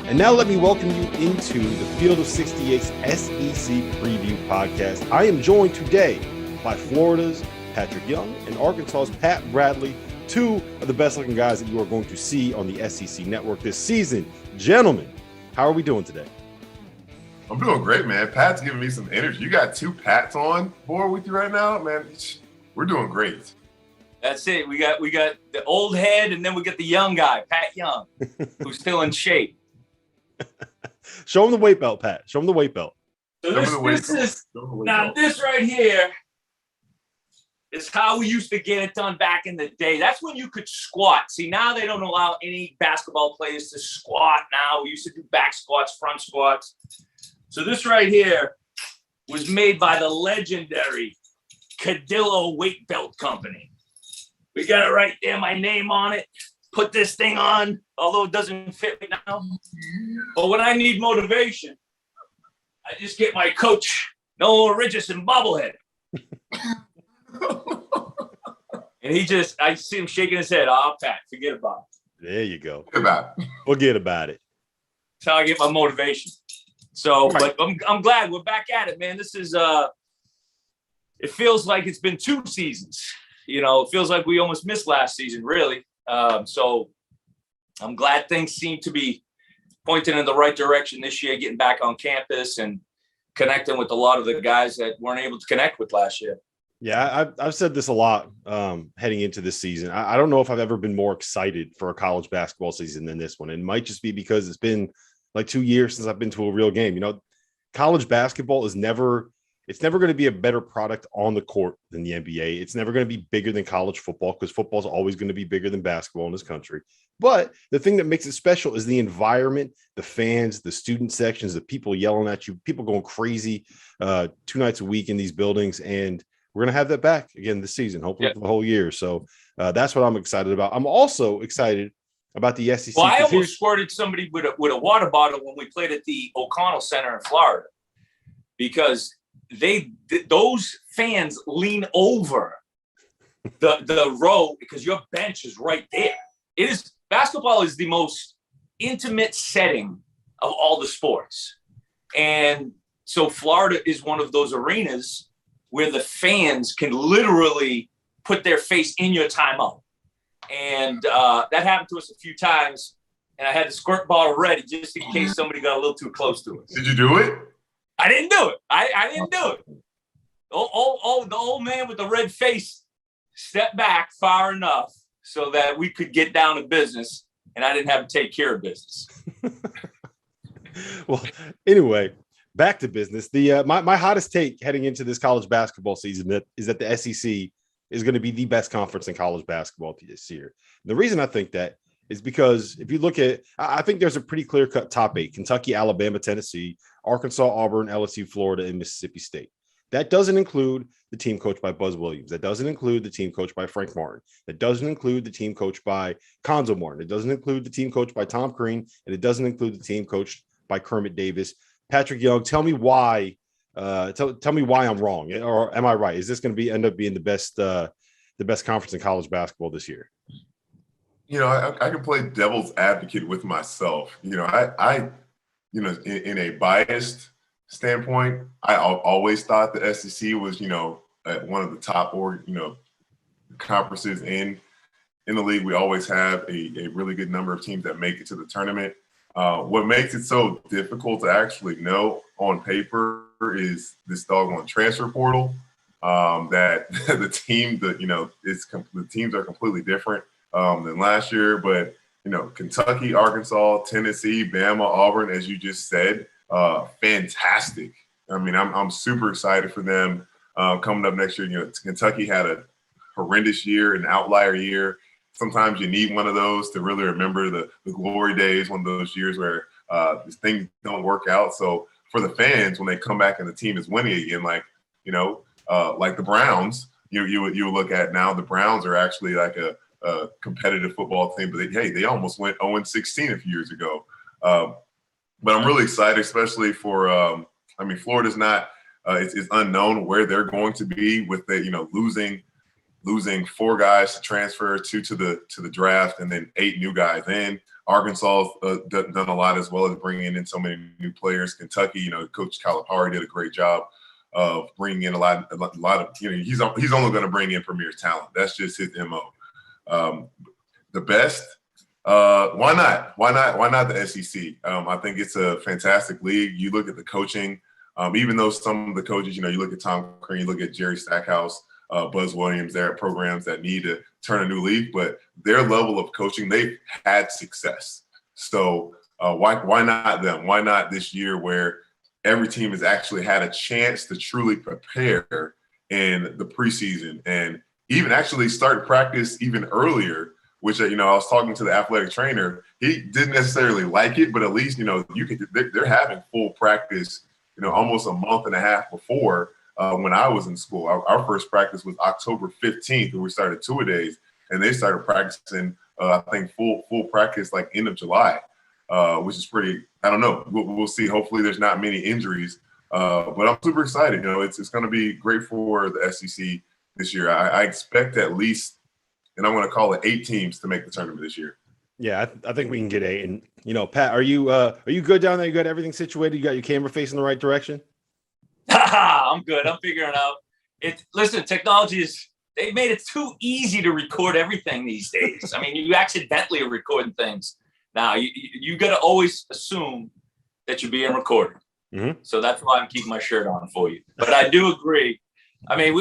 And now let me welcome you into the Field of 68's SEC Preview Podcast. I am joined today by Florida's Patric Young and Arkansas's Pat Bradley, two of the best-looking guys that you are going to see on the SEC Network this season. Gentlemen, how are we doing today? I'm doing great, man. Pat's giving me some energy. You got two Pats on board with you right now, man. We're doing great. That's it. We got the old head, and then we got the young guy, Pat Young, who's still in shape. Show him the weight belt, Pat. Show him the weight belt. So this right here is how we used to get it done back in the day. That's when you could squat. See, now they don't allow any basketball players to squat now. We used to do back squats, front squats. So this right here was made by the legendary Cadillo Weight Belt Company. We got it right there, my name on it. Put this thing on, although it doesn't fit me now. But when I need motivation, I just get my coach, Noah Richardson bobblehead. And I see him shaking his head. Oh, Pat, forget about it. There you go. Forget about it. That's how I get my motivation. So, but I'm glad we're back at it, man. This is, it feels like it's been 2 seasons. You know, it feels like we almost missed last season, really. So I'm glad things seem to be pointing in the right direction this year, getting back on campus and connecting with a lot of the guys that weren't able to connect with last year. Yeah, I've said this a lot heading into this season. I don't know if I've ever been more excited for a college basketball season than this one. It might just be because it's been like 2 years since I've been to a real game. You know, college basketball is never going to be a better product on the court than the NBA. It's never going to be bigger than college football because football is always going to be bigger than basketball in this country. But the thing that makes it special is the environment, the fans, the student sections, the people yelling at you, people going crazy 2 nights a week in these buildings. And we're going to have that back again this season, hopefully for the whole year. So that's what I'm excited about. I'm also excited about the SEC. Well, I almost squirted somebody with a water bottle when we played at the O'Connell Center in Florida because those fans lean over the row because your bench is right there. Basketball is the most intimate setting of all the sports. And so Florida is one of those arenas where the fans can literally put their face in your timeout. And that happened to us a few times. And I had the squirt bottle ready just in case somebody got a little too close to us. Did you do it? I didn't do it. I didn't do it. The old man with the red face stepped back far enough so that we could get down to business, and I didn't have to take care of business. Well, anyway, back to business. The my hottest take heading into this college basketball season is that the SEC is going to be the best conference in college basketball this year. And the reason I think that is because if you look at, I think there's a pretty clear-cut top 8: Kentucky, Alabama, Tennessee, Arkansas, Auburn, LSU, Florida, and Mississippi State. That doesn't include the team coached by Buzz Williams. That doesn't include the team coached by Frank Martin. That doesn't include the team coached by Cuonzo Martin. It doesn't include the team coached by Tom Crean, and it doesn't include the team coached by Kermit Davis. Patric Young, tell me why. Tell me why I'm wrong, or am I right? Is this going to end up being the best conference in college basketball this year? You know, I can play devil's advocate with myself. You know, I in a biased standpoint, I always thought the SEC was, at one of the top conferences in the league. We always have a really good number of teams that make it to the tournament. What makes it so difficult to actually know on paper is this doggone transfer portal. That the teams are completely different than last year. But Kentucky, Arkansas, Tennessee, Bama, Auburn, as you just said, fantastic. I mean, I'm super excited for them coming up next year. Kentucky had a horrendous year, an outlier year. Sometimes you need one of those to really remember the glory days, one of those years where things don't work out. So for the fans, when they come back and the team is winning again, like the Browns, you would look at now, the Browns are actually like a competitive football team, but they almost went 0-16 a few years ago. But I'm really excited, especially for Florida's not it's unknown where they're going to be with the losing losing 4 guys to transfer, 2 to the draft, and then 8 new guys in. Arkansas done a lot as well as bringing in so many new players. Kentucky, Coach Calipari did a great job of bringing in a lot of, he's only going to bring in premier talent. That's just his MO. The best, why not? Why not the SEC? I think it's a fantastic league. You look at the coaching, even though some of the coaches, you look at Tom Crean, you look at Jerry Stackhouse, Buzz Williams, they're at programs that need to turn a new leaf, but their level of coaching, they've had success. So why not them? Why not this year where every team has actually had a chance to truly prepare in the preseason and even actually start practice even earlier, which, I was talking to the athletic trainer. He didn't necessarily like it, but at least, they're having full practice, almost a month and a half before when I was in school. Our first practice was October 15th, when we started 2-a-days, and they started practicing, I think, full practice like end of July, which is pretty, I don't know. We'll see. Hopefully there's not many injuries, but I'm super excited. It's going to be great for the SEC this year. I expect at least, and I'm going to call it 8 teams to make the tournament this year. Yeah, I think we can get 8. And, Pat, are you good down there? You got everything situated? You got your camera facing the right direction? I'm good. I'm figuring out. Listen, technology they've made it too easy to record everything these days. I mean, you accidentally are recording things. Now, you got to always assume that you're being recorded. Mm-hmm. So that's why I'm keeping my shirt on for you. But I do agree. I mean,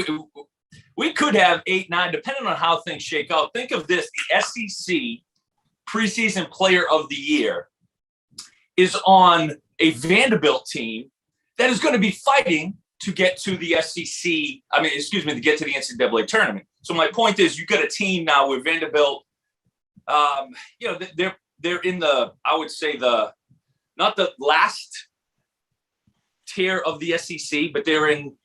we could have 8, 9, depending on how things shake out. Think of this. The SEC preseason player of the year is on a Vanderbilt team that is going to be fighting to get to the to get to the NCAA tournament. So my point is, you got a team now with Vanderbilt, they're in I would say not the last tier of the SEC, but they're in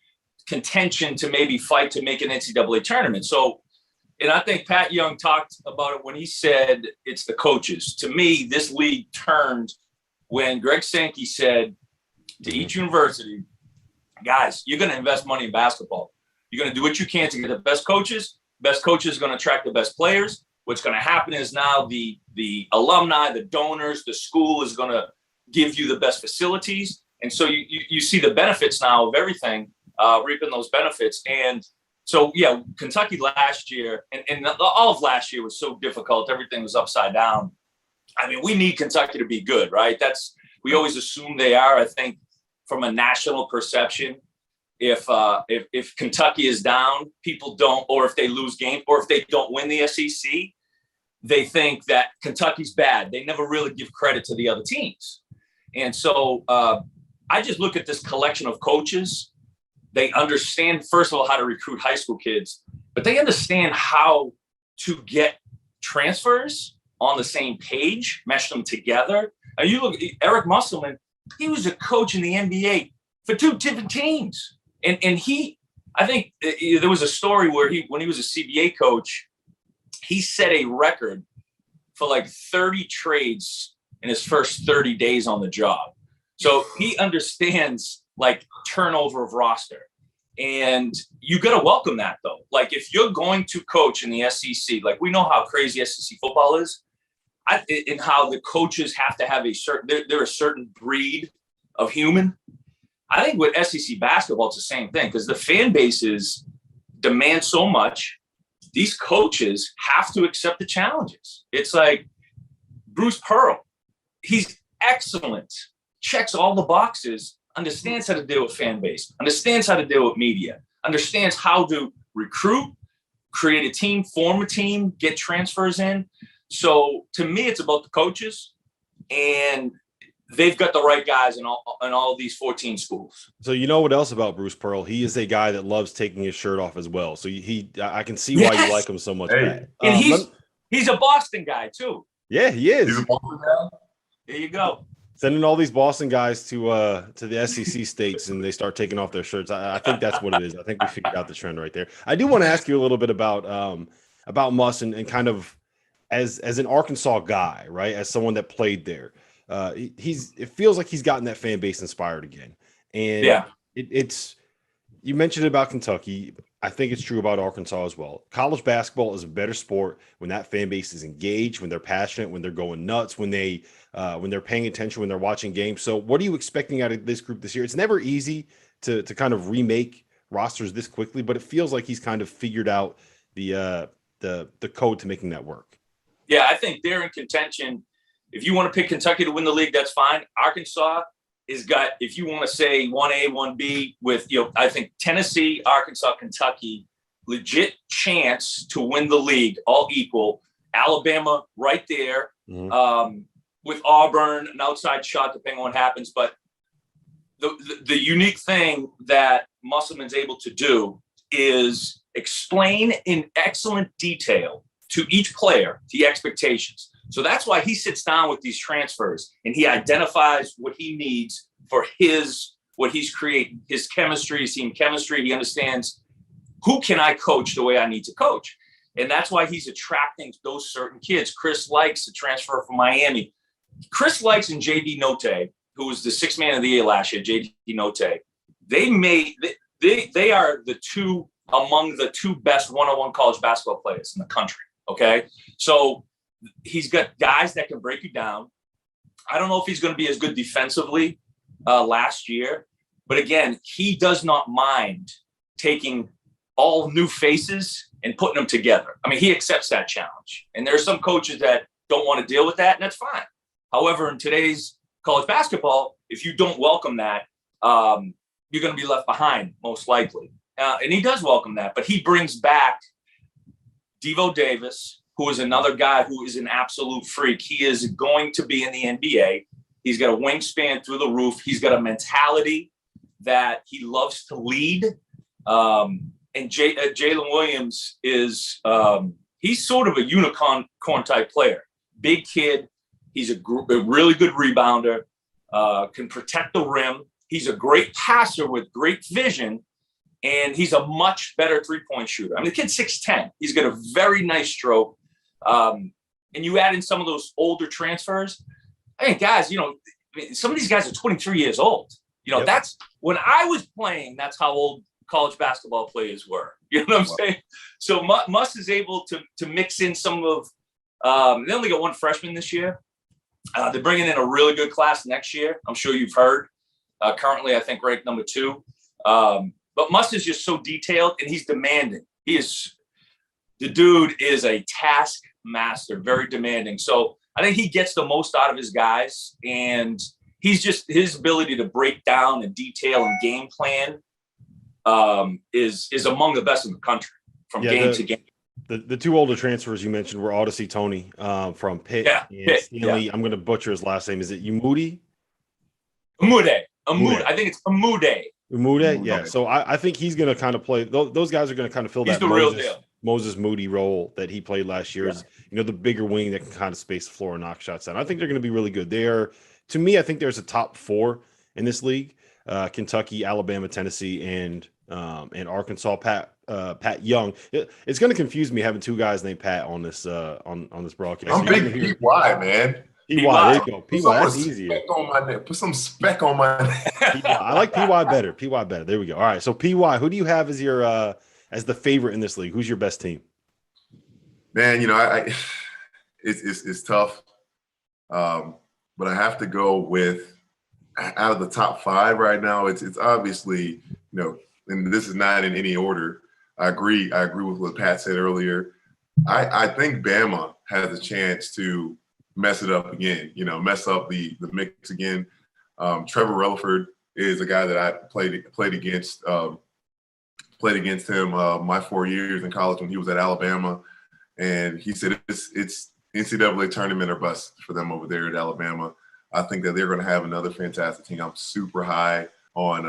contention to maybe fight to make an NCAA tournament. So, and I think Pat Young talked about it when he said it's the coaches. To me, this league turned when Greg Sankey said to each university, guys, you're going to invest money in basketball. You're going to do what you can to get the best coaches. Best coaches are going to attract the best players. What's going to happen is now the alumni, the donors, the school is going to give you the best facilities. And so you see the benefits now of everything, reaping those benefits. And so, yeah, Kentucky last year and all of last year was so difficult. Everything was upside down. I mean, we need Kentucky to be good, right? We always assume they are. I think from a national perception, if Kentucky is down, people don't, or if they lose games, or if they don't win the SEC, they think that Kentucky's bad. They never really give credit to the other teams. And so I just look at this collection of coaches. They understand, first of all, how to recruit high school kids, but they understand how to get transfers on the same page, mesh them together. And you look, Eric Musselman, he was a coach in the NBA for 2 different teams. And I think there was a story where when he was a CBA coach, he set a record for like 30 trades in his first 30 days on the job. So he understands like turnover of roster. And you got to welcome that, though. Like, if you're going to coach in the SEC, like, we know how crazy SEC football is, and how the coaches have to have they're a certain breed of human. I think with SEC basketball, it's the same thing, because the fan bases demand so much. These coaches have to accept the challenges. It's like Bruce Pearl. He's excellent, checks all the boxes, understands how to deal with fan base, understands how to deal with media, understands how to recruit, create a team, form a team, get transfers in. So to me, it's about the coaches, and they've got the right guys in all these 14 schools. So you know what else about Bruce Pearl? He is a guy that loves taking his shirt off as well. So I can see why you like him so much. Hey. And he's a Boston guy too. Yeah, he is. He's a Boston guy. There you go. Sending all these Boston guys to the SEC states, and they start taking off their shirts. I think that's what it is. I think we figured out the trend right there. I do want to ask you a little bit about Muss and kind of as an Arkansas guy, right? As someone that played there, it feels like he's gotten that fan base inspired again. And yeah, it's you mentioned about Kentucky. I think it's true about Arkansas as well. College basketball is a better sport when that fan base is engaged, when they're passionate, when they're going nuts, when they're paying attention, when they're watching games. So, what are you expecting out of this group this year? It's never easy to kind of remake rosters this quickly, but it feels like he's kind of figured out the code to making that work. Yeah, I think they're in contention. If you want to pick Kentucky to win the league, that's fine. Arkansas has got, if you want to say 1A, 1B with, I think Tennessee, Arkansas, Kentucky, legit chance to win the league, all equal. Alabama right there, with Auburn, an outside shot depending on what happens. But the unique thing that Musselman's able to do is explain in excellent detail to each player the expectations. So that's why he sits down with these transfers and he identifies what he needs for what he's creating, his chemistry, his team chemistry. He understands who can I coach the way I need to coach. And that's why he's attracting those certain kids. Chris likes to transfer from Miami. Chris likes and JD Note, who was the sixth man of the year last year, JD Note. They are the two among the two best one-on-one college basketball players in the country. Okay. So he's got guys that can break you down. I don't know if he's going to be as good defensively last year, but again, he does not mind taking all new faces and putting them together. I mean, he accepts that challenge. And there are some coaches that don't want to deal with that, and that's fine. However, in today's college basketball, if you don't welcome that, you're going to be left behind, most likely. And he does welcome that, but he brings back Devo Davis, who is another guy who is an absolute freak. He is going to be in the NBA. He's got a wingspan through the roof. He's got a mentality that he loves to lead. And Jalen Williams is he's sort of a unicorn type player. Big kid. He's a really good rebounder, can protect the rim. He's a great passer with great vision, and he's a much better three-point shooter. I mean, the kid's 6'10". He's got a very nice stroke. And you add in some of those older transfers. I mean, guys, some of these guys are 23 years old. Yep. That's when I was playing, that's how old college basketball players were. You know what I'm saying? So Muss is able to mix in some of they only got one freshman this year. They're bringing in a really good class next year. I'm sure you've heard. Currently, I think ranked number 2. But Muss is just so detailed and he's demanding. The dude is a task master, very demanding. So I think he gets the most out of his guys, and he's just his ability to break down and detail and game plan is among the best in the country from game to game. The two older transfers you mentioned were Odyssey Tony from Pitt and Stanley. Yeah. I'm going to butcher his last name. Is it Umude? Umude. I think it's Umude. Umude, yeah. So I think he's going to kind of play. Those guys are going to kind of fill that Moses Moody role that he played last year. Is the bigger wing that can kind of space the floor and knock shots down. I think they're going to be really good. To me, I think there's a top 4 in this league: Kentucky, Alabama, Tennessee, and Arkansas. Pat Young. It's going to confuse me having two guys named Pat on this on this broadcast. I'm big PY, man. PY, there you go. PY, that's easier. Put some spec on my name. I like PY better. PY better. There we go. All right. So PY, who do you have as your as the favorite in this league? Who's your best team? Man, it's tough. But I have to go with out of the top 5 right now. It's obviously, and this is not in any order. I agree with what Pat said earlier. I think Bama has a chance to mess it up again, mess up the mix again. Trevor Relaford is a guy that I played against him my 4 years in college when he was at Alabama. And he said it's NCAA tournament or bust for them over there at Alabama. I think that they're going to have another fantastic team. I'm super high on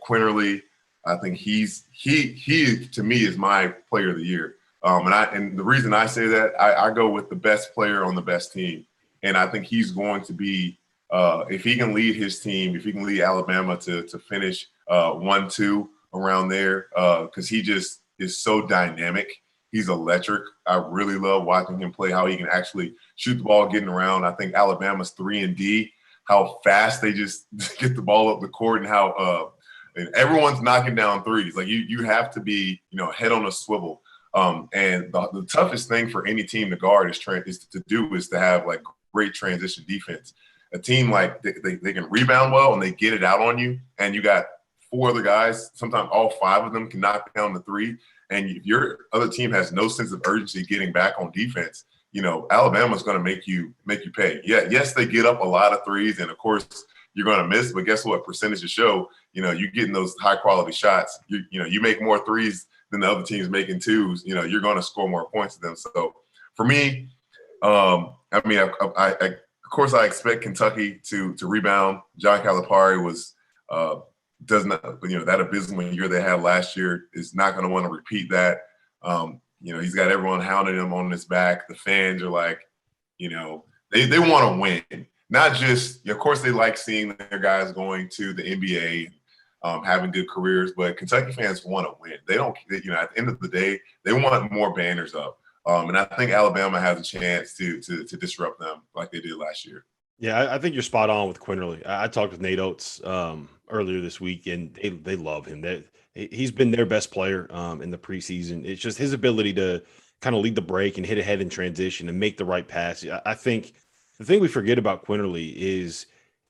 Quinterly. I think he to me is my player of the year. And the reason I say that, I go with the best player on the best team. And I think he's going to be, if he can lead his team, if he can lead Alabama to finish 1-2 around there, because he just is so dynamic. He's electric. I really love watching him play, how he can actually shoot the ball getting around. I think Alabama's 3 and D, how fast they just get the ball up the court and how and everyone's knocking down threes. Like you have to be, head on a swivel. And the toughest thing for any team to guard is to have like great transition defense. A team like they can rebound well and they get it out on you, and you got 4 other guys. Sometimes all 5 of them can knock down the 3. And if your other team has no sense of urgency getting back on defense, Alabama's going to make you pay. Yeah, yes, they get up a lot of threes, and of course you're going to miss. But guess what? Percentages show. You're getting those high quality shots. You make more threes than the other team's making 2s. You're going to score more points than them. So for me, of course, I expect Kentucky to rebound. John Calipari does not, that abysmal year they had last year is not going to want to repeat that. He's got everyone hounding him on his back. The fans are like, they want to win. Not just, of course, they like seeing their guys going to the NBA, having good careers, but Kentucky fans want to win. They don't, at the end of the day, they want more banners up. And I think Alabama has a chance to disrupt them like they did last year. Yeah, I think you're spot on with Quinerly. I talked with Nate Oates earlier this week, and they love him. He's been their best player in the preseason. It's just his ability to kind of lead the break and hit ahead in transition and make the right pass. I think the thing we forget about Quinerly is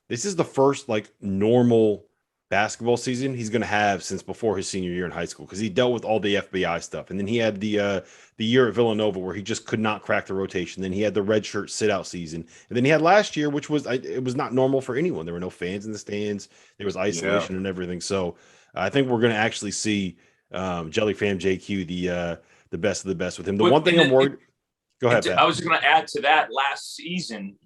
this is the first like normal basketball season he's going to have since before his senior year in high school, because he dealt with all the FBI stuff, and then he had the year at Villanova where he just could not crack the rotation. Then he had the redshirt sit out season, and then he had last year, which was it was not normal for anyone. There were no fans in the stands. There was isolation and everything. So I think we're going to actually see Jelly Fam JQ the best of the best with him. The one thing I'm worried. Go ahead, Pat. I was going to add to that last season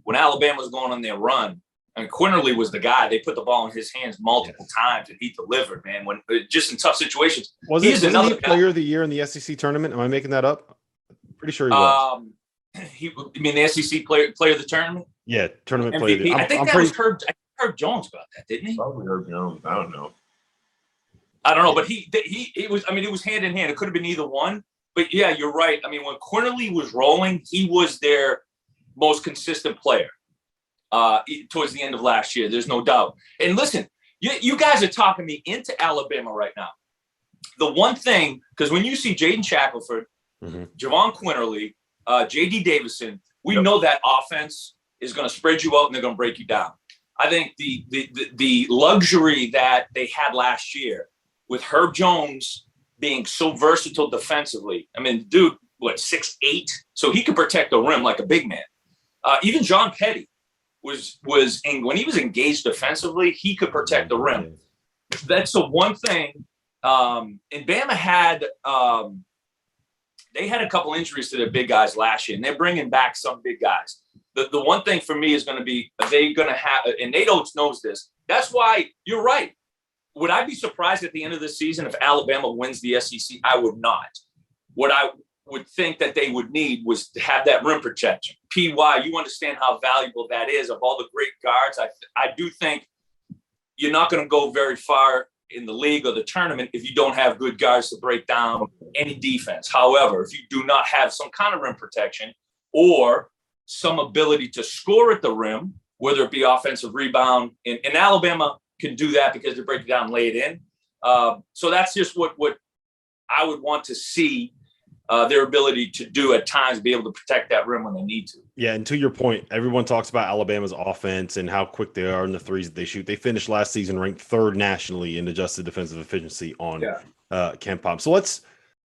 when Alabama was going on their run. And Quinerly was the guy. They put the ball in his hands multiple times, and he delivered, man. When just in tough situations, wasn't he player of the year in the SEC tournament? Am I making that up? Pretty sure he was. You mean the SEC player of the tournament? Yeah, tournament MVP. player. I think that was Herb Jones about that, didn't he? Probably Herb Jones. I don't know, but he was. I mean, it was hand in hand. It could have been either one. But yeah, you're right. I mean, when Quinerly was rolling, he was their most consistent player. Towards the end of last year, there's no doubt. And listen, you guys are talking me into Alabama right now. The one thing, because when you see Jaden Shackelford, Javon Quinerly, J.D. Davison, we know that offense is going to spread you out and they're going to break you down. I think the luxury that they had last year with Herb Jones being so versatile defensively. I mean, dude, 6'8", so he could protect the rim like a big man. Even John Petty was when he was engaged defensively, he could protect the rim. That's the one thing. And Bama had they had a couple injuries to their big guys last year, and they're bringing back some big guys. The one thing for me is going to be, are they going to have, and Nate Oates knows this. That's why you're right. Would I be surprised at the end of the season if Alabama wins the SEC? I would not. What I would think that they would need was to have that rim protection. PY, you understand how valuable that is of all the great guards. I do think you're not going to go very far in the league or the tournament if you don't have good guards to break down any defense. However, if you do not have some kind of rim protection or some ability to score at the rim, whether it be offensive rebound, and Alabama can do that because they break it down and lay it in. So that's just what I would want to see. Their ability to do at times, be able to protect that rim when they need to. Yeah, and to your point, everyone talks about Alabama's offense and how quick they are in the threes that they shoot. They finished last season ranked 3rd nationally in adjusted defensive efficiency on KenPom. So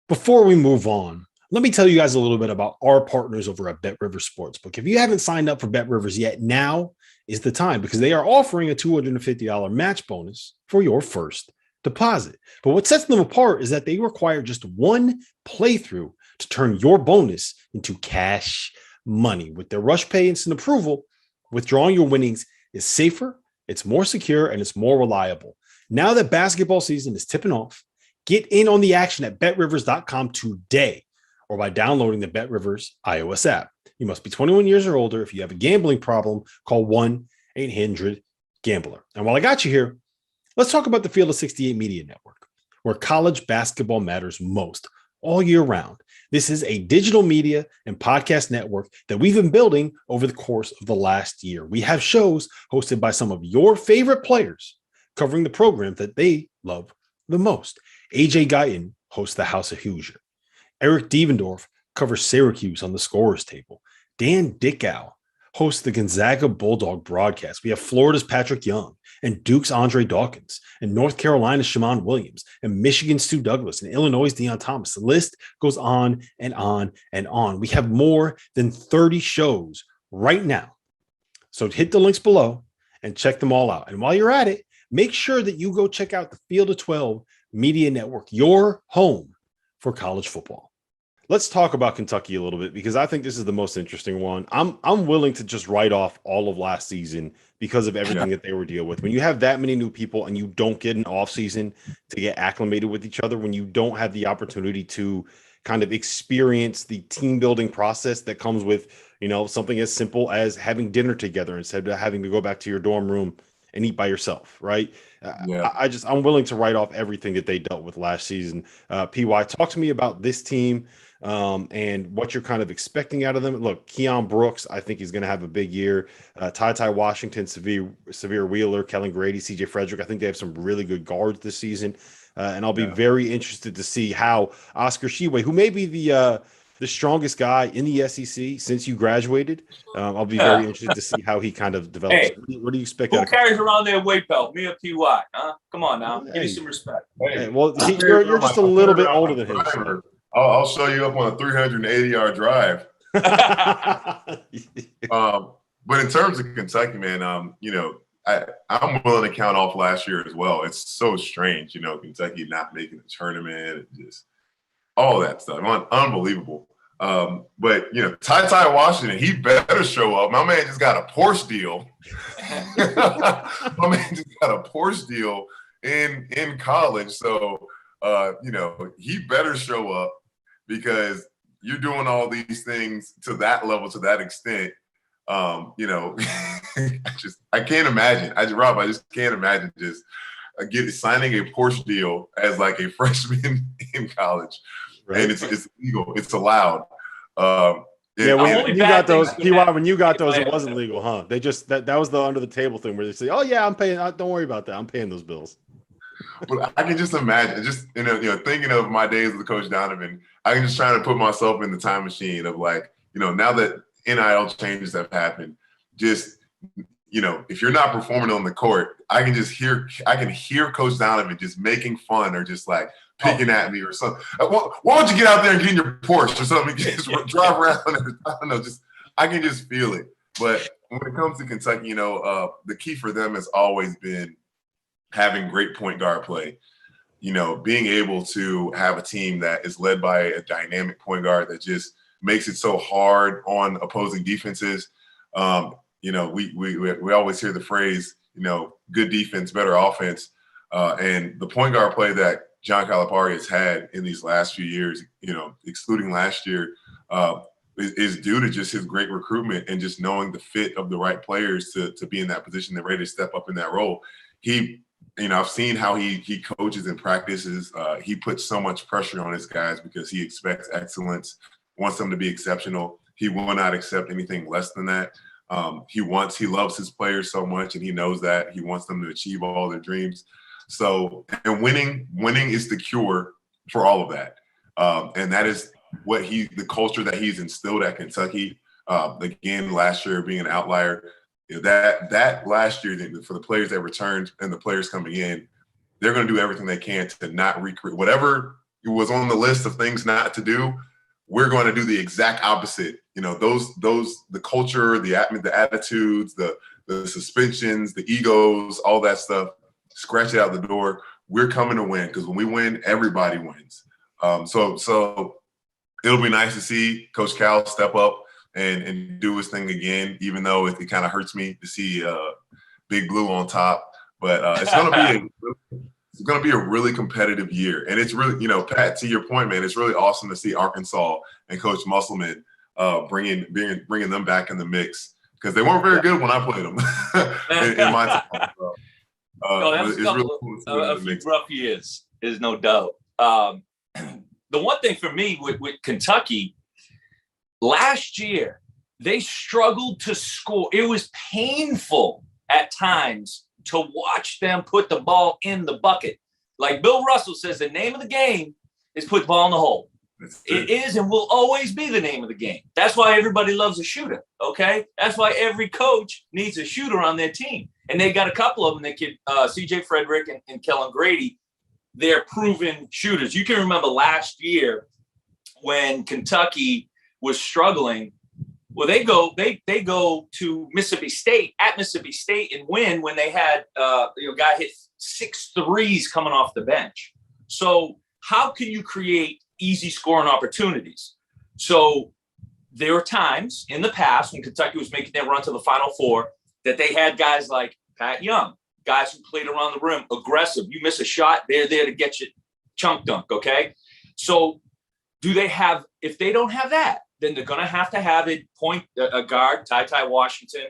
before we move on, let me tell you guys a little bit about our partners over at Bet Rivers Sportsbook. If you haven't signed up for Bet Rivers yet, now is the time, because they are offering a $250 match bonus for your first deposit. But what sets them apart is that they require just one playthrough to turn your bonus into cash money. With their Rush Pay instant approval, withdrawing your winnings is safer, it's more secure, and it's more reliable. Now that basketball season is tipping off, get in on the action at betrivers.com today or by downloading the BetRivers iOS app. You must be 21 years or older. If you have a gambling problem, call 1-800-GAMBLER. And while I got you here, let's talk about the Field of 68 Media Network, where college basketball matters most all year round. This is a digital media and podcast network that we've been building over the course of the last year. We have shows hosted by some of your favorite players, covering the program that they love the most. AJ Guyton hosts the House of Hoosier. Eric Devendorf covers Syracuse on the scorer's table. Dan Dickow hosts the Gonzaga Bulldog broadcast. We have Florida's Patric Young and Duke's Andre Dawkins and North Carolina's Shammond Williams and Michigan's Stu Douglas and Illinois' Deion Thomas. The list goes on and on and on. We have more than 30 shows right now. So hit the links below and check them all out. And while you're at it, make sure that you go check out the Field of 12 Media Network, your home for college football. Let's talk about Kentucky a little bit because I think this is the most interesting one. I'm willing to just write off all of last season because of everything that they were dealing with. When you have that many new people and you don't get an offseason to get acclimated with each other, when you don't have the opportunity to kind of experience the team building process that comes with, something as simple as having dinner together instead of having to go back to your dorm room and eat by yourself, right? I'm willing to write off everything that they dealt with last season. PY, talk to me about this team and what you're kind of expecting out of them. Look, Keon Brooks, I think he's going to have a big year. Ty Washington, Severe Wheeler, Kellen Grady, CJ Frederick. I think they have some really good guards this season. And I'll be very interested to see how Oscar Tshiebwe, who may be the strongest guy in the SEC since you graduated. I'll be very interested to see how he kind of develops. Hey, what do you expect? Who carries around their weight belt? Me or PY? Huh? Come on now. Give me some respect. Hey, well, you're just a little bit older than him. So. I'll show you up on a 380-yard drive. But in terms of Kentucky, man, I'm willing to count off last year as well. It's so strange, Kentucky not making the tournament and just all that stuff. Unbelievable. But Ty Washington, he better show up. My man just got a Porsche deal. My man just got a Porsche deal in college. So he better show up because you're doing all these things to that level, to that extent. I can't imagine. Rob, I just can't imagine just signing a Porsche deal as like a freshman in college. Right. And it's legal. It's allowed. When you got those, PY, when you got those, it wasn't legal, huh? They just that was the under the table thing where they say, "Oh yeah, I'm paying. Don't worry about that. I'm paying those bills." But I can just imagine, thinking of my days with Coach Donovan, I can just try to put myself in the time machine of now that NIL changes have happened, just if you're not performing on the court, I can hear Coach Donovan just making fun or just picking at me or something. Why don't you get out there and get in your Porsche or something? Just drive around. I don't know. I can just feel it. But when it comes to Kentucky, the key for them has always been having great point guard play. Being able to have a team that is led by a dynamic point guard that just makes it so hard on opposing defenses. We always hear the phrase, good defense, better offense. And the point guard play that John Calipari has had in these last few years, excluding last year, is due to just his great recruitment and just knowing the fit of the right players to be in that position. They're ready to step up in that role. I've seen how he coaches and practices. He puts so much pressure on his guys because he expects excellence, wants them to be exceptional. He will not accept anything less than that. He loves his players so much, and he knows that. He wants them to achieve all their dreams. So, and winning is the cure for all of that. And that is the culture that he's instilled at Kentucky. Again, last year being an outlier, that last year for the players that returned and the players coming in, they're going to do everything they can to not recreate whatever was on the list of things not to do. We're going to do the exact opposite. The culture, the attitudes, the suspensions, the egos, all that stuff. Scratch it out the door. We're coming to win because when we win, everybody wins. So it'll be nice to see Coach Cal step up and do his thing again, even though it kind of hurts me to see Big Blue on top. But it's going to be a really competitive year. And it's really, Pat, to your point, man, it's really awesome to see Arkansas and Coach Musselman bringing them back in the mix because they weren't very good when I played them in my time. That's a few rough years, is no doubt. The one thing for me with Kentucky, last year, they struggled to score. It was painful at times to watch them put the ball in the bucket. Like Bill Russell says, the name of the game is put the ball in the hole. It is and will always be the name of the game. That's why everybody loves a shooter, okay? That's why every coach needs a shooter on their team. And they got a couple of them. They kid C.J. Frederick and Kellen Grady. They're proven shooters. You can remember last year when Kentucky was struggling. Well, they go to Mississippi State at Mississippi State and win when they had guy hit 6 threes coming off the bench. So how can you create easy scoring opportunities? So there were times in the past when Kentucky was making their run to the Final Four that they had guys like Pat Young, guys who played around the rim, aggressive. You miss a shot, they're there to get you chunk dunk, okay? So do they have, if they don't have that, then they're going to have it point a guard, Ty Washington.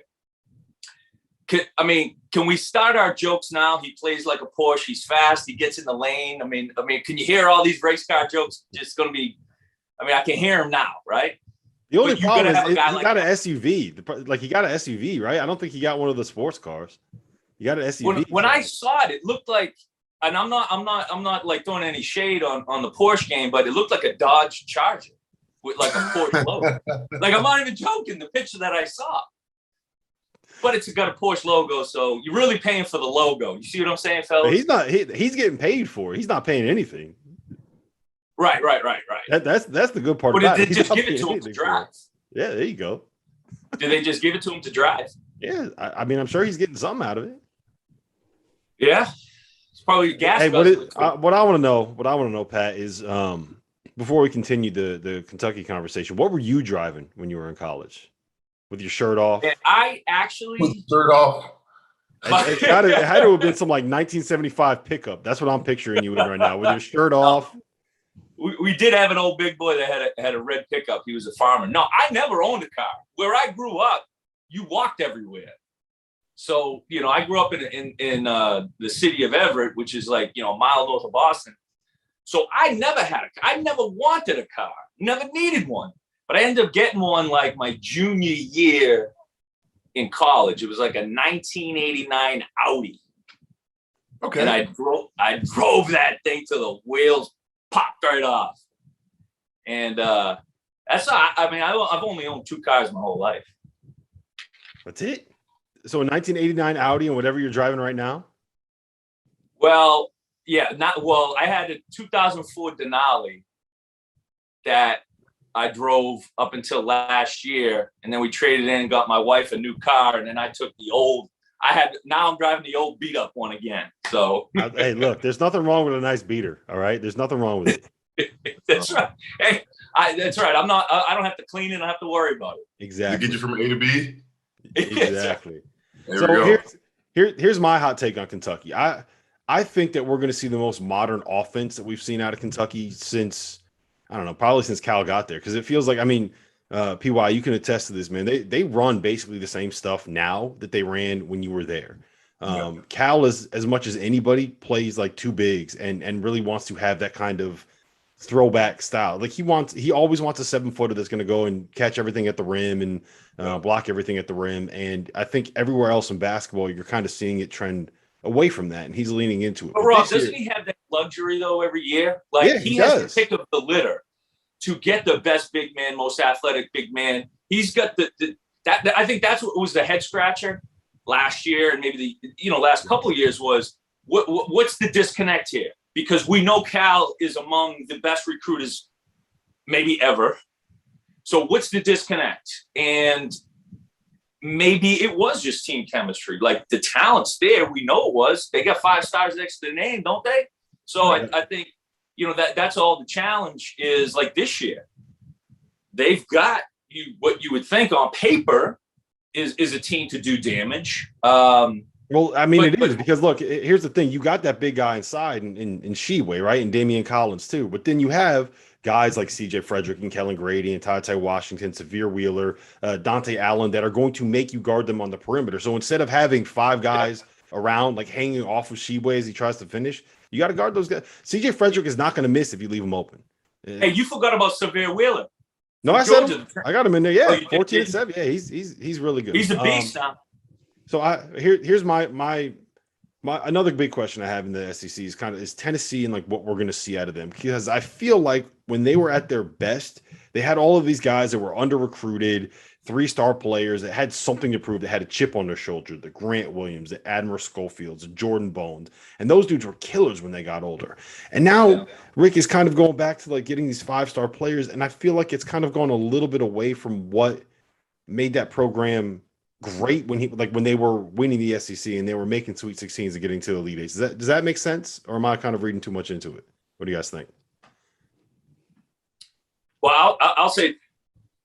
Can we start our jokes now? He plays like a Porsche. He's fast. He gets in the lane. I mean, can you hear all these race car jokes? Just going to be, I can hear him now, right? The only problem is he got an SUV. Like he got an SUV, right? I don't think he got one of the sports cars. He got an SUV. When I saw it, it looked like, and I'm not like throwing any shade on the Porsche game, but it looked like a Dodge Charger with like a Porsche logo. Like I'm not even joking. The picture that I saw. But it's got a Porsche logo, so you're really paying for the logo. You see what I'm saying, fellas? But he's getting paid for it. He's not paying anything. Right. That's the good part about it. But did they just give it to him to drive? Yeah, there you go. Did they just give it to him to drive? Yeah, I'm sure he's getting something out of it. Yeah, it's probably gas. Hey, what I want to know, Pat, is before we continue the Kentucky conversation, what were you driving when you were in college? With your shirt off? And I actually with shirt off. It had to have been some like 1975 pickup. That's what I'm picturing you in right now, with your shirt off. We did have an old big boy that had a red pickup. He was a farmer. No, I never owned a car. Where I grew up, you walked everywhere. So I grew up in the city of Everett, which is like a mile north of Boston. So I never had a car. I never wanted a car. Never needed one. But I ended up getting one like my junior year in college. It was like a 1989 Audi. Okay. And I drove that thing till the wheels popped right off. And I've only owned 2 cars my whole life. That's it? So a 1989 Audi and whatever you're driving right now? Well, yeah. I had a 2004 Denali that I drove up until last year, and then we traded in and got my wife a new car, and then I took the old. Now I'm driving the old beat up one again. So hey, look, there's nothing wrong with a nice beater. All right, there's nothing wrong with it. That's right. Hey, that's right. I don't have to clean it. I don't have to worry about it. Exactly. To get you from A to B. Exactly. So here's my hot take on Kentucky. I think that we're going to see the most modern offense that we've seen out of Kentucky since. I don't know, probably since Cal got there, because it feels like, PY, you can attest to this, man. They run basically the same stuff now that they ran when you were there. Cal, is as much as anybody, plays like 2 bigs and really wants to have that kind of throwback style. Like he always wants a 7-footer that's going to go and catch everything at the rim and block everything at the rim. And I think everywhere else in basketball, you're kind of seeing it trend away from that, and he's leaning into it. But Rob, doesn't he have that luxury though every year? Like yeah, he has the pick of the litter to get the best big man, most athletic big man. He's got that. I think that's what was the head scratcher last year, and maybe the last couple of years was what's the disconnect here? Because we know Cal is among the best recruiters maybe ever. So what's the disconnect? And maybe it was just team chemistry. Like the talent's there. We know it was. They got 5 stars next to their name, don't they? So right. I think, that's all the challenge is. Like this year, they've got what you would think on paper is a team to do damage. It is because look, here's the thing. You got that big guy inside in Sheway, right? And Damian Collins too. But then you have guys like CJ Frederick and Kellen Grady and Ty Washington, Severe Wheeler, Dante Allen that are going to make you guard them on the perimeter. So instead of having 5 guys around like hanging off of Sheway as he tries to finish, you got to guard those guys. CJ Frederick is not going to miss if you leave him open. Hey, you forgot about Severe Wheeler. No, I said him. I got him in there. Yeah, 14-7. Yeah, he's really good. He's a beast now. So here's my Another big question I have in the SEC is Tennessee and like what we're going to see out of them, because I feel like when they were at their best, they had all of these guys that were under recruited, 3-star players that had something to prove, that had a chip on their shoulder, the Grant Williams, the Admiral Schofields, the Jordan Bones, and those dudes were killers when they got older. And now Rick is kind of going back to like getting these 5-star players, and I feel like it's kind of gone a little bit away from what made that program great when they were winning the SEC and they were making Sweet 16s and getting to the Elite Eights. Does that make sense, or am I kind of reading too much into it? What do you guys think? Well, I'll say,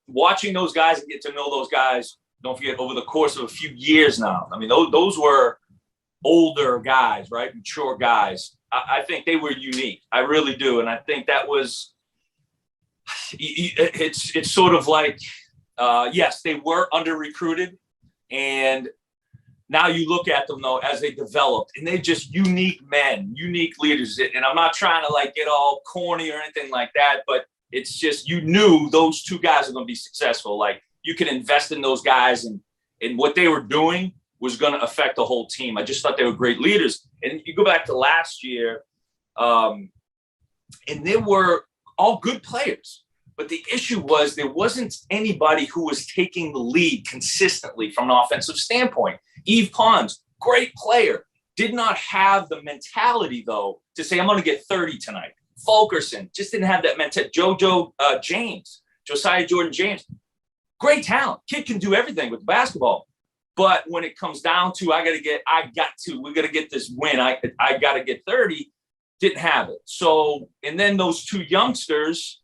watching those guys and get to know those guys, don't forget, over the course of a few years now. I mean, those were older guys, right? Mature guys. I think they were unique. I really do. And I think that was, it's sort of like, yes, they were under recruited. And now you look at them, though, as they developed, and they're just unique men, unique leaders. And I'm not trying to like get all corny or anything like that, but it's just, you knew those two guys are going to be successful. Like, you could invest in those guys, and what they were doing was going to affect the whole team. I just thought they were great leaders. And you go back to last year, and they were all good players. But the issue was there wasn't anybody who was taking the lead consistently from an offensive standpoint. Yves Pons, great player, did not have the mentality, though, to say, I'm going to get 30 tonight. Fulkerson just didn't have that mentality. Josiah Jordan James, great talent. Kid can do everything with basketball. But when it comes down to, we got to get this win. I got to get 30, didn't have it. So, and then those two youngsters,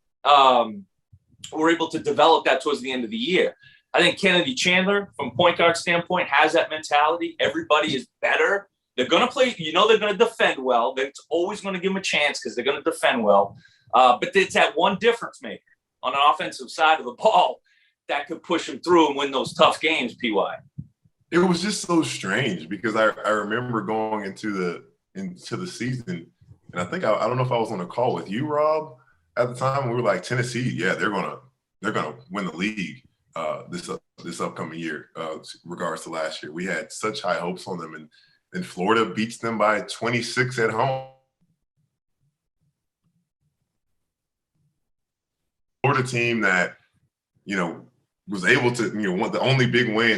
were able to develop that towards the end of the year. I think Kennedy Chandler, from point guard standpoint, has that mentality. Everybody is better. They're going to play, they're going to defend well. It's always going to give them a chance because they're going to defend well. But it's that one difference maker on an offensive side of the ball that could push them through and win those tough games, PY. It was just so strange because I remember going into the season, and I think I don't know if I was on a call with you, Rob, at the time. We were like, Tennessee, yeah, they're gonna win the league this upcoming year. Regards to last year, we had such high hopes on them, and Florida beats them by 26 at home. Florida team that was able to the only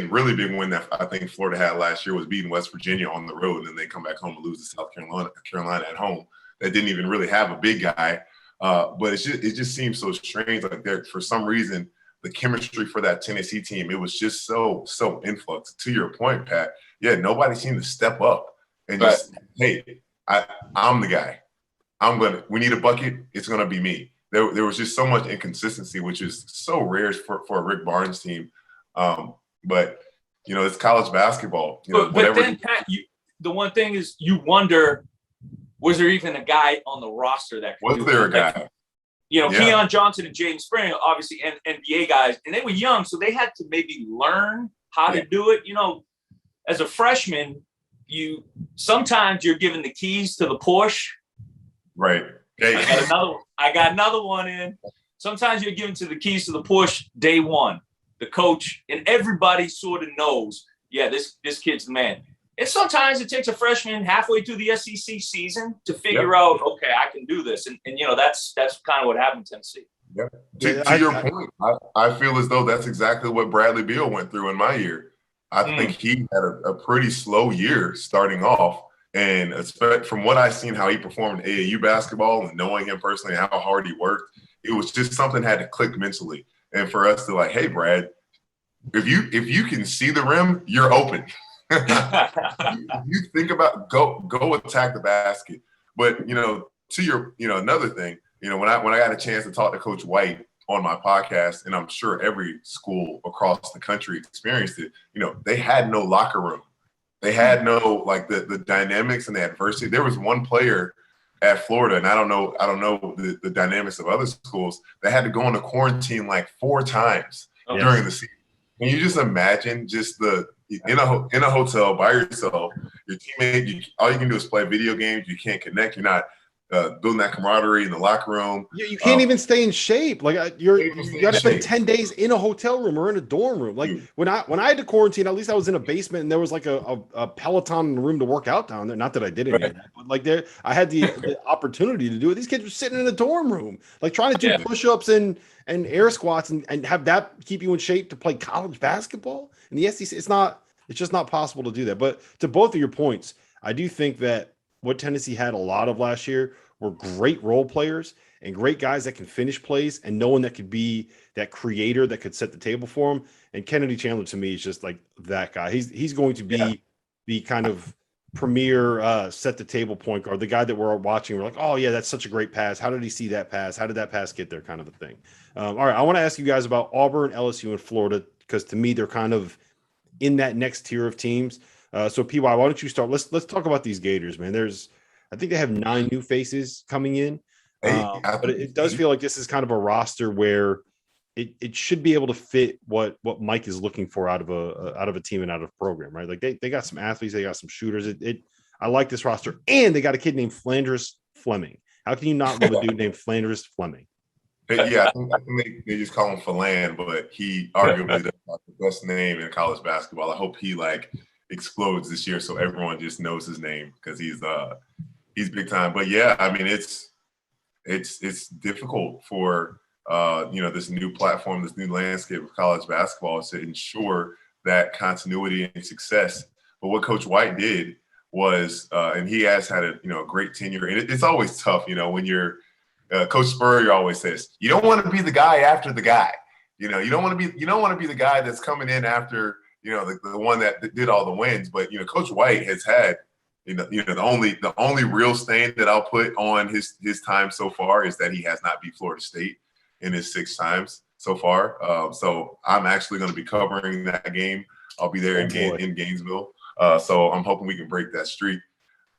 really big win that I think Florida had last year was beating West Virginia on the road, and then they come back home and lose to South Carolina at home. That didn't even really have a big guy. But it just seems so strange. Like, there, for some reason, the chemistry for that Tennessee team, it was just so influx. To your point, Pat, yeah, nobody seemed to step up and just, hey, I'm the guy. We need a bucket. It's gonna be me. There was just so much inconsistency, which is so rare for a Rick Barnes team. But it's college basketball. But then, Pat, the one thing is, you wonder, was there even a guy on the roster that could was there a guy? Keon Johnson and Jaden Spring, obviously NBA guys, and they were young, so they had to maybe learn how to do it. As a freshman, sometimes you're given the keys to the Porsche. Right. Hey. I got another one in. Sometimes you're given the keys to the Porsche day one. The coach and everybody sort of knows, yeah, this kid's the man. And sometimes it takes a freshman halfway through the SEC season to figure out, okay, I can do this. And that's kind of what happened in Tennessee. Yep. To your point, I feel as though that's exactly what Bradley Beal went through in my year. I think he had a pretty slow year starting off. And from what I've seen, how he performed in AAU basketball and knowing him personally and how hard he worked, it was just something had to click mentally. And for us to like, hey, Brad, if you can see the rim, you're open. You think about go attack the basket. But to your another thing, when I got a chance to talk to Coach White on my podcast, and I'm sure every school across the country experienced it, they had no locker room. They had no the dynamics and the adversity. There was one player at Florida, and I don't know the dynamics of other schools, that had to go into quarantine like 4 times during the season. Can you just imagine in a hotel by yourself, your teammate, all you can do is play video games. You can't connect. You're not building that camaraderie in the locker room. You can't even stay in shape. Like you got to spend 10 days in a hotel room or in a dorm room. Like when I had to quarantine, at least I was in a basement and there was like a Peloton in the room to work out down there. Not that I did any of that, but like I had the opportunity to do it. These kids were sitting in a dorm room, like trying to do push-ups and air squats and have that keep you in shape to play college basketball. In the SEC, it's just not possible to do that. But to both of your points, I do think that what Tennessee had a lot of last year were great role players and great guys that can finish plays and no one that could be that creator that could set the table for him. And Kennedy Chandler to me is just like that guy. He's going to be the kind of premier set the table point guard, the guy that we're watching. We're like, oh yeah, that's such a great pass. How did he see that pass? How did that pass get there? Kind of a thing. All right, I want to ask you guys about Auburn, LSU, and Florida because to me they're kind of in that next tier of teams. So PY, why don't you start? Let's talk about these Gators, man. I think they have 9 new faces coming in, but it does feel like this is kind of a roster where it should be able to fit what Mike is looking for out of a team and out of a program, right? Like they got some athletes, they got some shooters. I like this roster, and they got a kid named Flanders Fleming. How can you not love a dude named Flanders Fleming? Yeah, I think they just call him Phelan, but he arguably the best name in college basketball. I hope he explodes this year so everyone just knows his name because he's big time. But yeah, I mean it's difficult for this new platform, this new landscape of college basketball to ensure that continuity and success. But what Coach White did was, and he has had a great tenure, and it's always tough, when you're Coach Spurrier always says, you don't want to be the guy after the guy. You don't want to be the guy that's coming in after, the one that did all the wins. But, Coach White has had, the only real stain that I'll put on his time so far is that he has not beat Florida State in his 6 times so far. So I'm actually going to be covering that game. I'll be there in Gainesville. So I'm hoping we can break that streak.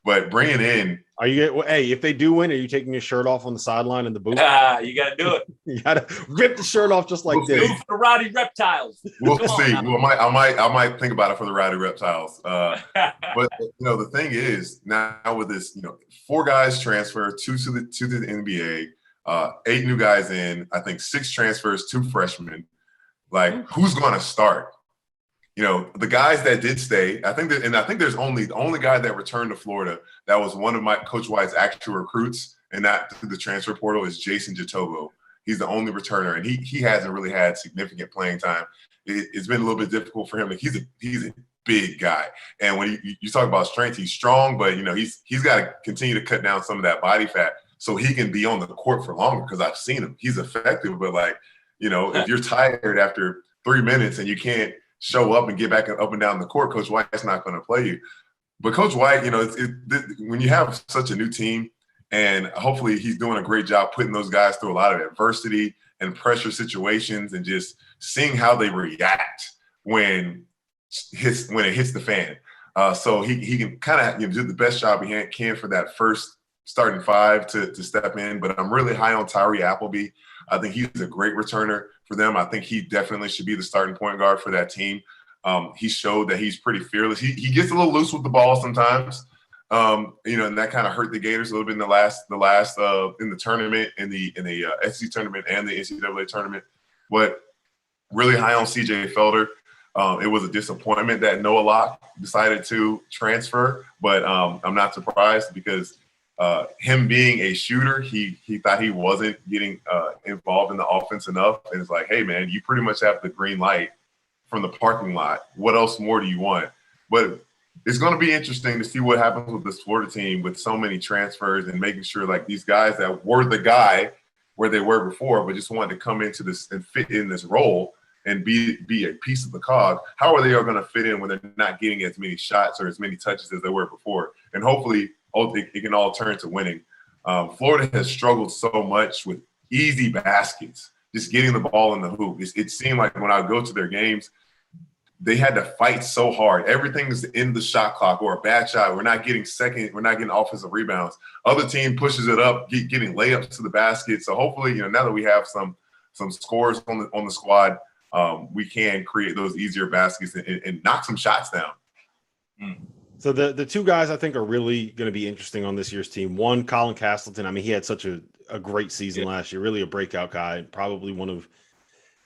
But bringing in, if they do win, are you taking your shirt off on the sideline in the booth? You got to do it. You got to rip the shirt off just like this. For the Rowdy Reptiles. We'll see. I might think about it for the Rowdy Reptiles. But the thing is now with this, 4 guys transfer, 2 to the NBA, 8 new guys in. I think 6 transfers, 2 freshmen. Like who's going to start? The guys that did stay, I think there's the only guy that returned to Florida that was one of my Coach White's actual recruits and not through the transfer portal is Jason Jatobo. He's the only returner, and he hasn't really had significant playing time. It's been a little bit difficult for him. Like he's a big guy, and when you talk about strength, he's strong, but he's got to continue to cut down some of that body fat so he can be on the court for longer. Because I've seen him, he's effective, but if you're tired after 3 minutes and you can't show up and get back up and down the court, Coach White's not going to play you. But Coach White, when you have such a new team, and hopefully he's doing a great job putting those guys through a lot of adversity and pressure situations and just seeing how they react when it hits the fan. So he can kind of do the best job he can for that first starting 5 to step in. But I'm really high on Tyree Appleby. I think he's a great returner for them. I think he definitely should be the starting point guard for that team. He showed that he's pretty fearless. He gets a little loose with the ball sometimes, and that kind of hurt the Gators a little bit in the last in the tournament, in the SEC tournament and the NCAA tournament. But really high on CJ Felder. It was a disappointment that Noah Locke decided to transfer, but I'm not surprised because him being a shooter, he thought he wasn't getting involved in the offense enough. And it's like, hey, man, you pretty much have the green light from the parking lot. What else more do you want? But it's going to be interesting to see what happens with this Florida team with so many transfers and making sure like these guys that were the guy where they were before, but just wanted to come into this and fit in this role and be a piece of the cog. How are they all going to fit in when they're not getting as many shots or as many touches as they were before? And hopefully it can all turn to winning. Florida has struggled so much with easy baskets, just getting the ball in the hoop. It seemed like when I would go to their games, they had to fight so hard. Everything is in the shot clock or a bad shot. We're not getting offensive rebounds. Other team pushes it up, getting layups to the basket. So hopefully, now that we have some scores on the squad, we can create those easier baskets and knock some shots down. So the two guys I think are really going to be interesting on this year's team. One, Colin Castleton. I mean, he had such a great season last year, really a breakout guy, probably one of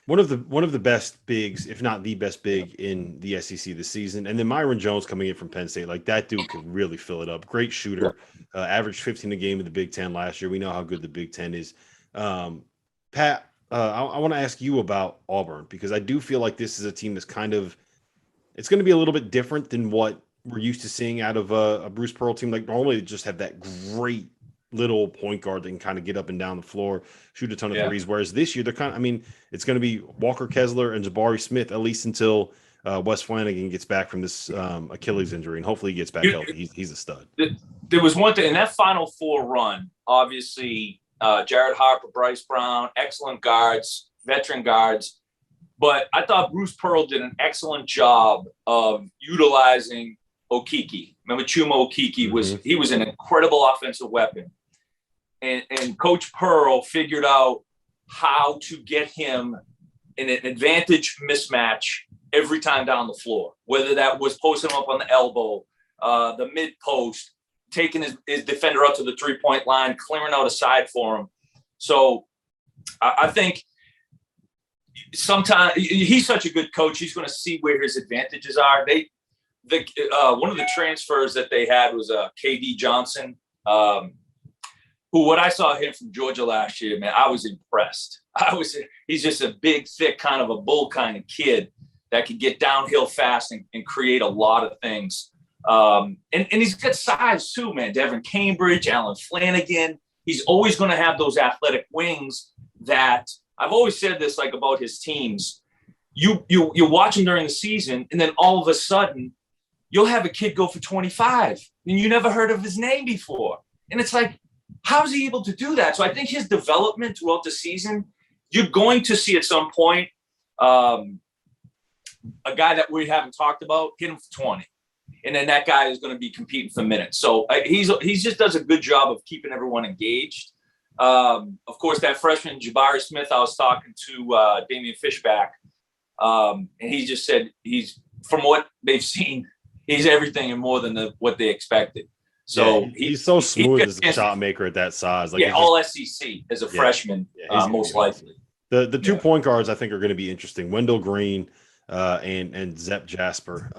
the best bigs, if not the best big in the SEC this season. And then Myron Jones coming in from Penn State, like that dude could really fill it up. Great shooter, averaged 15 a game in the Big Ten last year. We know how good the Big Ten is. Pat, I want to ask you about Auburn because I do feel like this is a team that's it's going to be a little bit different than what we're used to seeing out of a Bruce Pearl team. Like normally they just have that great little point guard that can kind of get up and down the floor, shoot a ton of threes. Whereas this year it's going to be Walker Kessler and Jabari Smith, at least until Wes Flanagan gets back from this Achilles injury, and hopefully he gets back healthy. He's a stud. There was one thing in that Final Four run, obviously Jared Harper, Bryce Brown, excellent guards, veteran guards. But I thought Bruce Pearl did an excellent job of utilizing Okeke. Remember Chuma Okeke he was an incredible offensive weapon. And Coach Pearl figured out how to get him in an advantage mismatch every time down the floor, whether that was posting him up on the elbow, the mid post, taking his defender up to the 3-point line, clearing out a side for him. So I think sometimes he's such a good coach. He's going to see where his advantages are. One of the transfers that they had was KD Johnson, who when I saw him from Georgia last year, man, I was impressed. He's just a big, thick, kind of a bull kind of kid that can get downhill fast and create a lot of things. And he's got size too, man. Devin Cambridge, Alan Flanagan. He's always going to have those athletic wings that I've always said this like about his teams. You watch him during the season, and then all of a sudden you'll have a kid go for 25 and you never heard of his name before. And it's like, how is he able to do that? So I think his development throughout the season, you're going to see at some point a guy that we haven't talked about hit him for 20. And then that guy is going to be competing for minutes. So he just does a good job of keeping everyone engaged. Of course, that freshman Jabari Smith, I was talking to Damian Fishback, and he just said from what they've seen, he's everything and more than what they expected. So he's so smooth as a shot maker at that size. Like all SEC as a freshman, most likely. The 2 point guards I think are going to be interesting. Wendell Green and Zep Jasper.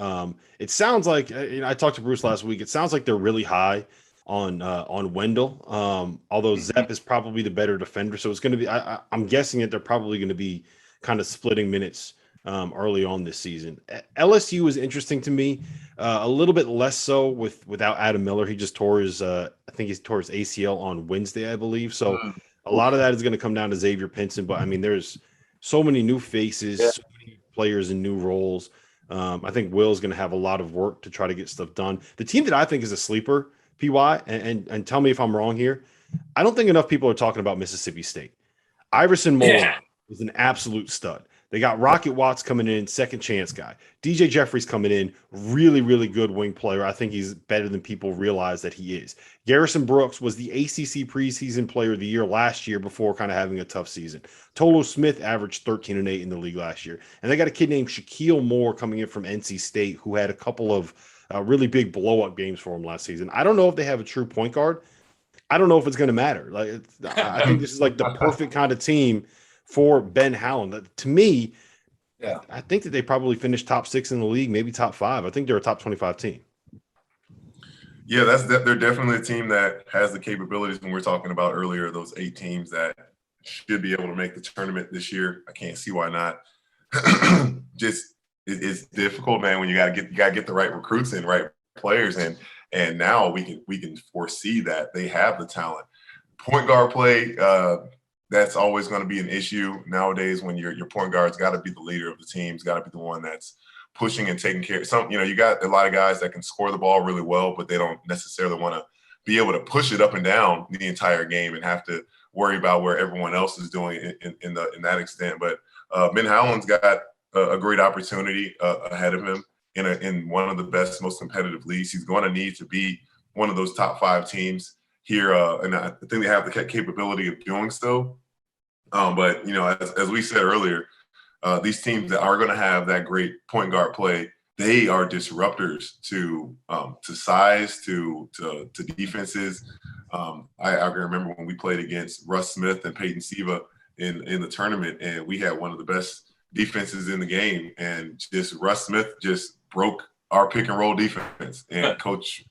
It sounds like I talked to Bruce last week. It sounds like they're really high on Wendell. Although Zep is probably the better defender, so it's going to be. I'm guessing that they're probably going to be kind of splitting minutes early on this season. LSU is interesting to me, a little bit less so without Adam Miller. He just tore his I think he tore his ACL on Wednesday, I believe. So a lot of that is going to come down to Xavier Pinson. But I mean, there's so many new faces, so many players in new roles. I think Will's going to have a lot of work to try to get stuff done. The team that I think is a sleeper, PY, and tell me if I'm wrong here, I don't think enough people are talking about Mississippi State. Iverson Moline is an absolute stud. They got Rocket Watts coming in, second chance guy. DJ Jeffries coming in, really, really good wing player. I think he's better than people realize that he is. Garrison Brooks was the ACC preseason player of the year last year before kind of having a tough season. Tolo Smith averaged 13 and 8 in the league last year. And they got a kid named Shaquille Moore coming in from NC State who had a couple of really big blow-up games for him last season. I don't know if they have a true point guard. I don't know if it's going to matter. I think this is like the perfect kind of team for Ben Howland. To me, I think that they probably finished top 6 in the league, maybe top 5. I think they're a top 25 team. Yeah, they're definitely a team that has the capabilities. When we're talking about earlier, those 8 teams that should be able to make the tournament this year. I can't see why not. It's difficult, man, when you gotta get the right recruits in, right players in. And now we can foresee that they have the talent. Point guard play, that's always going to be an issue nowadays when your point guard's got to be the leader of the team's got to be the one that's pushing and taking care of you got a lot of guys that can score the ball really well, but they don't necessarily want to be able to push it up and down the entire game and have to worry about where everyone else is doing in that extent. But Ben Howland's got a great opportunity ahead of him in one of the best, most competitive leagues. He's going to need to be one of those top 5 teams here, and I think they have the capability of doing so. But as we said earlier, these teams that are going to have that great point guard play they are disruptors to size, to defenses. I can remember when we played against Russ Smith and Peyton Siva in the tournament, and we had one of the best defenses in the game, and just Russ Smith just broke our pick and roll defense. And Coach,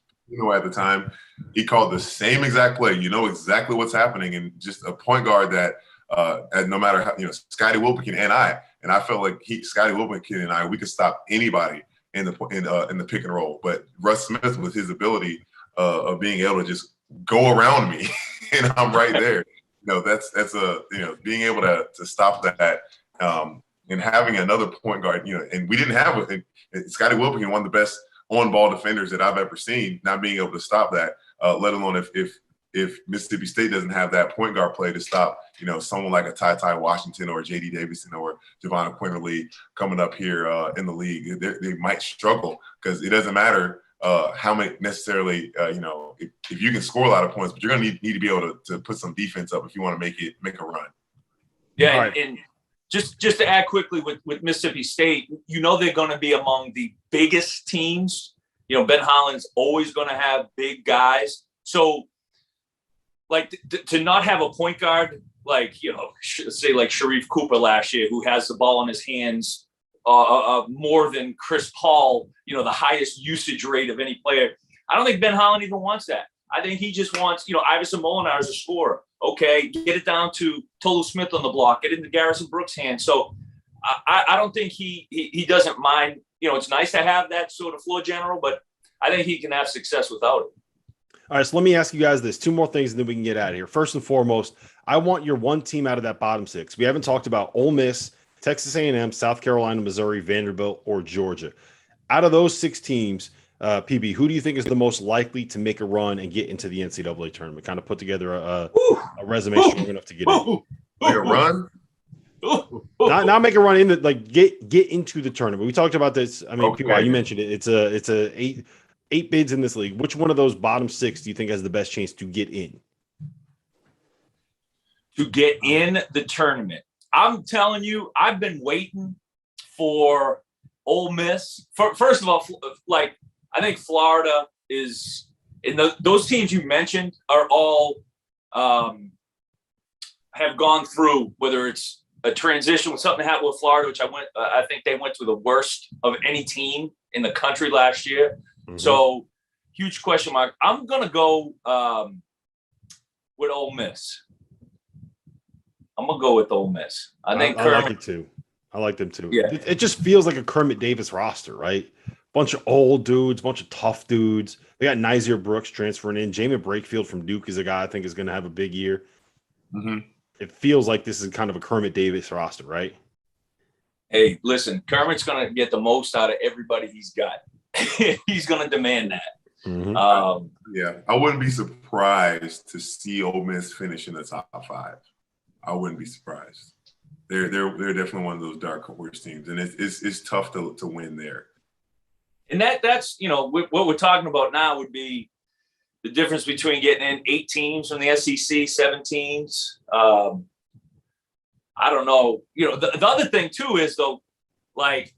at the time, he called the same exact play. You know exactly what's happening, and just a point guard that no matter how, Scotty Wilbekin and I felt like Scotty Wilbekin and I, we could stop anybody in the pick and roll. But Russ Smith, with his ability of being able to just go around me and I'm right there. That's being able to stop that and having another point guard, and we didn't have Scotty Wilbekin, one of the best on-ball defenders that I've ever seen, not being able to stop that, let alone if Mississippi State doesn't have that point guard play to stop, someone like a Ty Washington or J.D. Davison or Javon Quinterly coming up here in the league. They might struggle because it doesn't matter how many necessarily, if you can score a lot of points, but you're going to need to be able to put some defense up if you want to make a run. Yeah, right. And just to add quickly with Mississippi State, they're going to be among the biggest teams. Ben Holland's always going to have big guys. So, like, to not have a point guard, like, say like Sharif Cooper last year, who has the ball in his hands more than Chris Paul, the highest usage rate of any player. I don't think Ben Holland even wants that. I think he just wants, Iverson Molinar as a scorer. Okay, get it down to Tolu Smith on the block, get it into Garrison Brooks' hands. So I don't think he doesn't mind. It's nice to have that sort of floor general, but I think he can have success without it. All right, so let me ask you guys this. 2 more things, and then we can get out of here. First and foremost, I want your one team out of that bottom 6. We haven't talked about Ole Miss, Texas A&M, South Carolina, Missouri, Vanderbilt, or Georgia. Out of those 6 teams, PB, who do you think is the most likely to make a run and get into the NCAA tournament? Kind of put together a resume strong enough to get in. Make a run? Not make a run in get into the tournament. We talked about this. I mean, okay. PY, you mentioned it. It's a 8 bids in this league. Which one of those bottom 6 do you think has the best chance to get in? To get in the tournament. I'm telling you, I've been waiting for Ole Miss. First of all, I think Florida is in those teams you mentioned are all have gone through, whether it's a transition with something happened with Florida, which I think they went through the worst of any team in the country last year. Mm-hmm. So huge question mark. I'm going to go with Ole Miss. I'm going to go with Ole Miss. I think I like it too. I like them too. Yeah. It just feels like a Kermit Davis roster, right? Bunch of old dudes, bunch of tough dudes. They got Nyzier Brooks transferring in. Jamie Brakefield from Duke is a guy I think is going to have a big year. Mm-hmm. It feels like this is kind of a Kermit Davis roster, right? Hey, listen, Kermit's going to get the most out of everybody he's got. He's going to demand that. Mm-hmm. I wouldn't be surprised to see Ole Miss finish in the top 5. I wouldn't be surprised. They're definitely one of those dark horse teams, and it's tough to win there. And that's what we're talking about now would be the difference between getting in 8 teams from the SEC, 7 teams. I don't know. The other thing too is though, like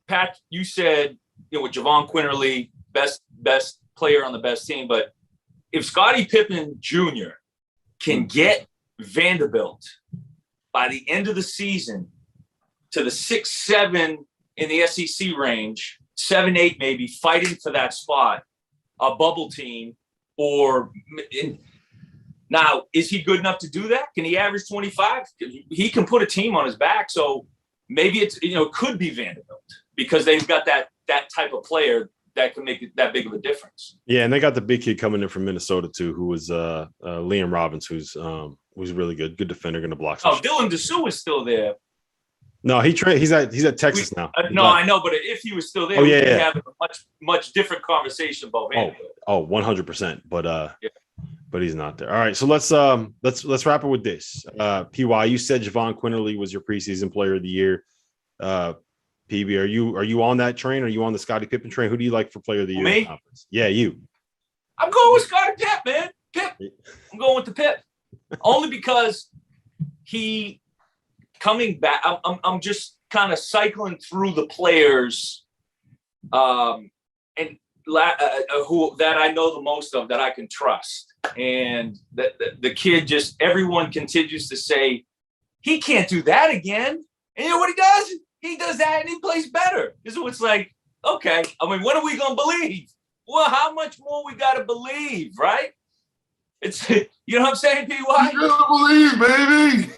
Pat, you said, with Javon Quinterly, best player on the best team, but if Scottie Pippen Jr. can get Vanderbilt by the end of the season to the 6-7 in the SEC range, 7-8 maybe, fighting for that spot, a bubble team, now is he good enough to do that? Can he average 25? He can put a team on his back. So maybe it's it could be Vanderbilt because they've got that type of player that can make it that big of a difference. Yeah, and they got the big kid coming in from Minnesota too, who was Liam Robbins, who's really good defender, going to block. Oh, Dylan Dessou is still there. No, he's at Texas now. I know, but if he was still there, we'd be having a much different conversation about Vanderbilt. 100%. But he's not there. All right, so let's wrap it with this. PY, you said Javon Quinterly was your preseason player of the year. PB, are you on that train? Are you on the Scottie Pippen train? Who do you like for player of the year? Me? Yeah, you. I'm going with Scottie Pippen, man. I'm going with the Pip. Only because he coming back. I'm just kind of cycling through the players and who that I know the most of, that I can trust. And the kid just, everyone continues to say, he can't do that again. And you know what he does? He does that and he plays better. So it's like, okay, I mean, when are we going to believe? Well, how much more we got to believe, right? It's, you know what I'm saying, PY? You gotta believe, baby.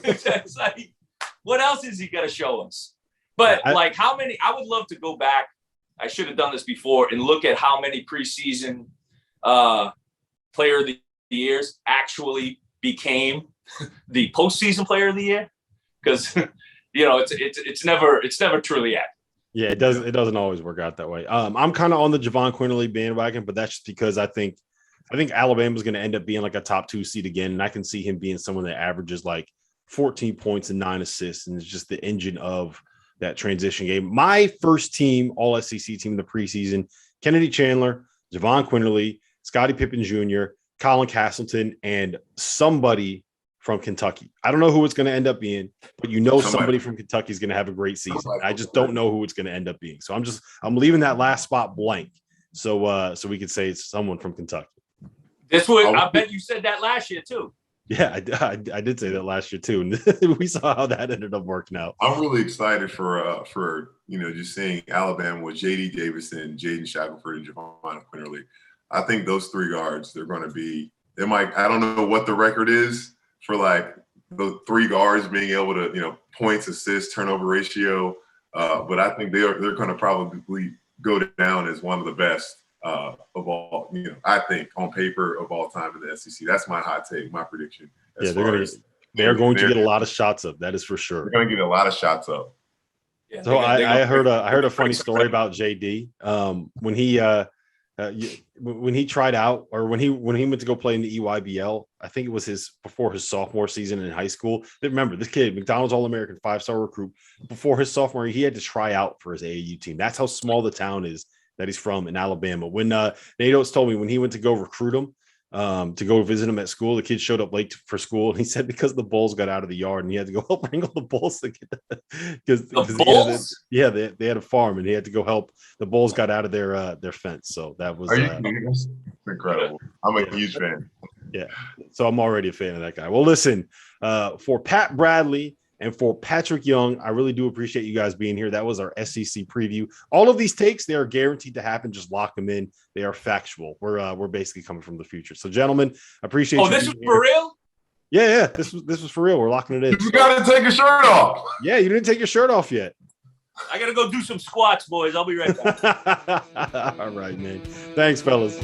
It's like, what else is he going to show us? But like, how many, I would love to go back. I should have done this before and look at how many preseason player of the years actually became the postseason player of the year. Because, you know, it's never truly at. Yeah, it doesn't always work out that way. I'm kind of on the Javon Quinterly bandwagon, but that's just because I think Alabama's going to end up being like a top 2 seed again, and I can see him being someone that averages like 14 points and 9 assists, and it's just the engine of that transition game. My first team, all SEC team in the preseason: Kennedy Chandler, Javon Quinterly, Scottie Pippen Jr., Colin Castleton, and somebody from Kentucky. I don't know who it's going to end up being, but you know somebody from Kentucky is going to have a great season. I just don't know who it's going to end up being. So I'm leaving that last spot blank. So we could say it's someone from Kentucky. I bet you said that last year too. Yeah, I did say that last year too, and we saw how that ended up working out. I'm really excited for just seeing Alabama with J.D. Davison, Jaden Shackelford, and Javon Quinterly. I think those 3 guards, they're going to be. They might. I don't know what the record is for like the 3 guards being able to points, assists, turnover ratio, but I think they're going to probably go down as one of the best. Of all, I think on paper of all time in the SEC. That's my hot take, my prediction. Yeah, they're going to get a lot of shots up. That is for sure. They're going to get a lot of shots up. Yeah, so I heard a funny story about JD when he tried out, or when he went to go play in the EYBL. I think it was before his sophomore season in high school. Remember, this kid, McDonald's All-American 5-star recruit. Before his sophomore year, he had to try out for his AAU team. That's how small the town is that he's from in Alabama. When Nate Oates told me when he went to go recruit him, to go visit him at school, the kid showed up late for school, and he said because the bulls got out of the yard and he had to go help wrangle the bulls to get because they had a farm and he had to go help. The bulls got out of their fence, so that was incredible. I'm a huge fan. Yeah, so I'm already a fan of that guy. Well, listen, for Pat Bradley and for Patric Young, I really do appreciate you guys being here. That was our SEC preview. All of these takes, they are guaranteed to happen. Just lock them in. They are factual. We're basically coming from the future. So, gentlemen, I appreciate you. Oh, this is for real? Yeah. This was for real. We're locking it in. You got to take your shirt off. Yeah, you didn't take your shirt off yet. I got to go do some squats, boys. I'll be right back. All right, man. Thanks, fellas.